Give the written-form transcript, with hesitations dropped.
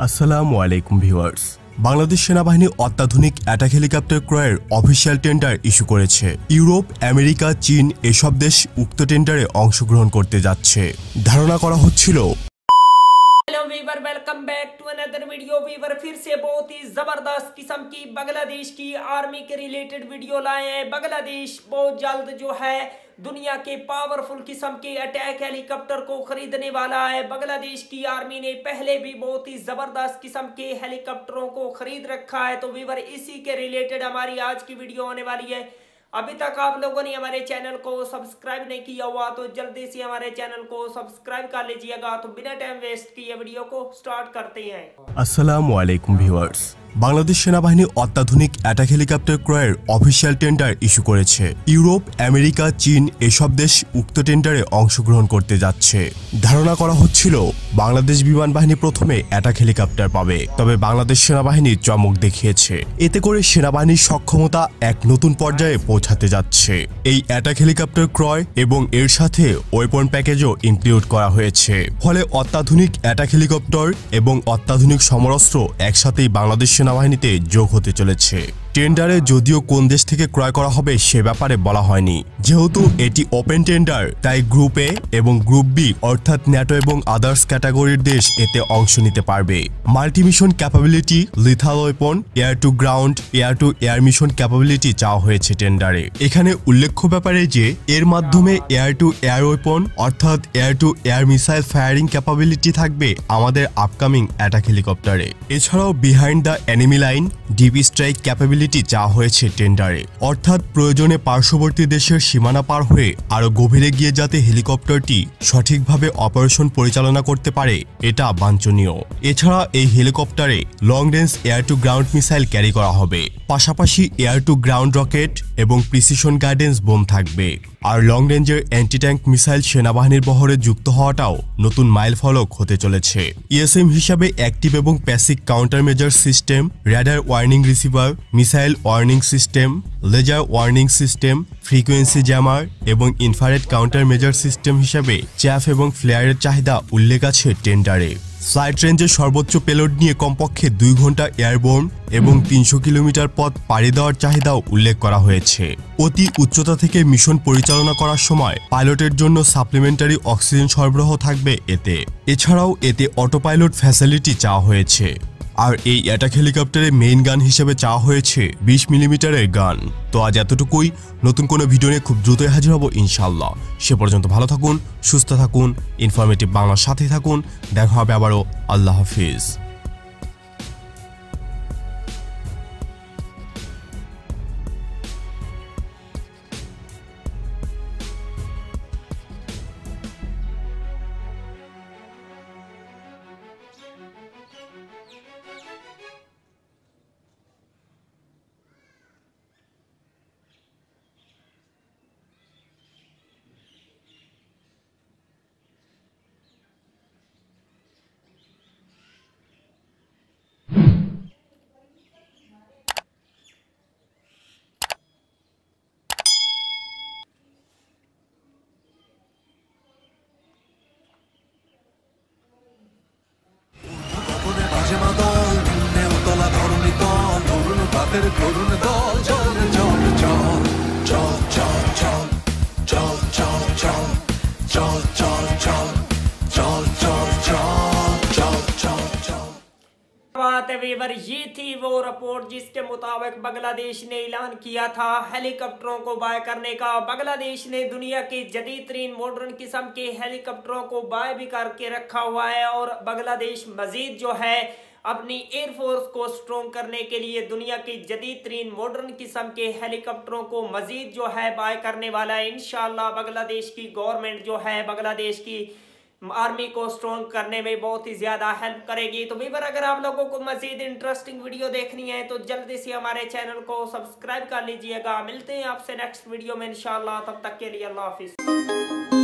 আসসালামু আলাইকুম ভিউয়ার্স। বাংলাদেশ সেনাবাহিনী অত্যাধুনিক অ্যাটাক হেলিকপ্টার ক্রয়ের অফিসিয়াল টেন্ডার ইস্যু করেছে। ইউরোপ, আমেরিকা, চীন এসব দেশ উক্ত টেন্ডারে অংশগ্রহণ করতে যাচ্ছে। ধারণা করা হচ্ছিল hello viewer, welcome back to another video. Viewer फिर से बहुत ही जबरदस्त किस्म की बांग्लादेश की आर्मी के रिलेटेड वीडियो लाए हैं। बांग्लादेश बहुत जल्द जो है दुनिया के पावरफुल किस्म के अटैक हेलीकॉप्टर को खरीदने वाला है। बांग्लादेश की आर्मी ने पहले भी बहुत ही जबरदस्त किस्म के हेलीकॉप्टरों को खरीद रखा है। तो वीवर इसी के रिलेटेड हमारी आज की वीडियो होने वाली है। अभी तक आप लोगों ने हमारे चैनल को सब्सक्राइब नहीं किया हुआ तो जल्दी से हमारे चैनल को सब्सक्राइब कर लीजिएगा। तो बिना टाइम वेस्ट किए वीडियो को स्टार्ट करते हैं। আসসালামু আলাইকুম ভিউয়ার্স। বাংলাদেশ সেনাবাহিনী অত্যাধুনিক অ্যাটাক হেলিকপ্টার ক্রয়ের অফিসিয়াল টেন্ডার ইস্যু করেছে। ইউরোপ, আমেরিকা, চীন এসব দেশ উক্ত টেন্ডারে অংশগ্রহণ করতে যাচ্ছে। ধারণা করা হচ্ছিল বাংলাদেশ বিমান বাহিনী প্রথমে অ্যাটাক হেলিকপ্টার পাবে, তবে বাংলাদেশ সেনাবাহিনী চমক দেখিয়েছে। এতে করে সেনাবাহিনীর সক্ষমতা এক নতুন পর্যায়ে পৌঁছাতে যাচ্ছে। এই অ্যাটাক হেলিকপ্টার ক্রয় এবং এর সাথে ওয়েপন প্যাকেজও ইনক্লুড করা হয়েছে। ফলে অত্যাধুনিক অ্যাটাক হেলিকপ্টার এবং অত্যাধুনিক সমরাস্ত্র একসাথেই বাংলাদেশ সেনাবাহিনীতে যোগ হতে চলেছে। টেন্ডারে যদিও কোন দেশ থেকে ক্রয় করা হবে সে ব্যাপারে বলা হয়নি। যেহেতু এটি ওপেন টেন্ডার, তাই গ্রুপ এ এবং গ্রুপ বি অর্থাৎ ন্যাটো এবং আদার্স ক্যাটাগরির দেশ এতে অংশ নিতে পারবে। Multimission capability, lethal weapon, air to ground, air to air mission capability চাওয়া হয়েছে টেন্ডারে। এখানে উল্লেখ্য ব্যাপারে যে এর মাধ্যমে এয়ার টু এয়ার ওয়েপন অর্থাৎ air to air missile firing capability থাকবে আমাদের আপকামিং অ্যাটাক হেলিকপ্টারে। এছাড়াও behind the enemy line, deep strike capability চাওয়া হয়েছে টেন্ডারে, অর্থাৎ প্রয়োজনে পার্শ্ববর্তী দেশের সীমানা পার হয়ে আরো গভীরে গিয়ে যাতে হেলিকপ্টারটি সঠিকভাবে অপারেশন পরিচালনা করতে পারে, এটা বাঞ্ছনীয়। এছাড়া এই হেলিকপ্টারে long range air to ground missile carry করা হবে, পাশাপাশি এয়ার টু গ্রাউন্ড রকেট এবং প্রিসিশন গাইডেন্স বোম থাকবে। আর লং রেঞ্জের অ্যান্টি ট্যাঙ্ক মিসাইল সেনাবাহিনীর বহরে যুক্ত হওয়াটাও নতুন মাইলফলক হতে চলেছে। ইএসএম হিসাবে অ্যাক্টিভ এবং passive countermeasure system, radar warning receiver, missile warning system, laser warning system, frequency jammer এবং ইনফ্রারেড কাউন্টার মেজার সিস্টেম হিসাবে চ্যাফ এবং ফ্লেয়ারের চাহিদা উল্লেখ আছে টেন্ডারে। ফ্লাইট রেঞ্জের সর্বোচ্চ পেলোড নিয়ে কমপক্ষে 2 ঘন্টা এয়ারবোর্ন এবং 300 কিলোমিটার পথ পাড়ি দেওয়ার চাহিদাও উল্লেখ করা হয়েছে। অতি উচ্চতা থেকে মিশন পরিচালনা করার সময় পাইলটের জন্য সাপ্লিমেন্টারি অক্সিজেন সরবরাহ থাকবে এতে। এছাড়াও এতে অটো পাইলট ফ্যাসিলিটি চাওয়া হয়েছে। আর এই অ্যাটাক হেলিকপ্টারে মেইন গান হিসেবে চাওয়া হয়েছে 20 মিলিমিটারের গান। তো আজ এতটুকুই। নতুন কোনো ভিডিও নিয়ে খুব দ্রুতই হাজির হব ইনশাল্লাহ। সে পর্যন্ত ভালো থাকুন, সুস্থ থাকুন, ইনফরমেটিভ বাংলার সাথে থাকুন। দেখা হবে আবারও। আল্লাহ হাফিজ। করুণ দল চল চল চল চল চল চল চল চল চল চল চল চল चल चल चल चल चल चल। बात है वीवर, ये थी वो रिपोर्ट जिसके मुताबिक बांग्लादेश ने ऐलान किया था हेलीकॉप्टरों को बाय करने का। बांग्लादेश ने दुनिया के जदीद तरीन मॉडर्न किस्म के हेलीकॉप्टरों को बाय भी करके रखा हुआ है और बांग्लादेश मजीद जो है अपनी एयरफोर्स को स्ट्रॉन्ग करने के लिए दुनिया की जदीद तरीन मॉडर्न किस्म के हेलीकॉप्टरों को मजीद जो है बाय करने वाला है। इंशाल्लाह बांग्लादेश की गवर्नमेंट जो है बांग्लादेश की आर्मी को स्ट्रॉन्ग करने में बहुत ही ज्यादा हेल्प करेगी। तो वीवर अगर आप लोगों को मजीद इंटरेस्टिंग वीडियो देखनी है तो जल्दी से हमारे चैनल को सब्सक्राइब कर लीजिएगा। मिलते हैं आपसे नेक्स्ट वीडियो में इंशाल्लाह। तब तक के लिए अल्लाह हाफिज।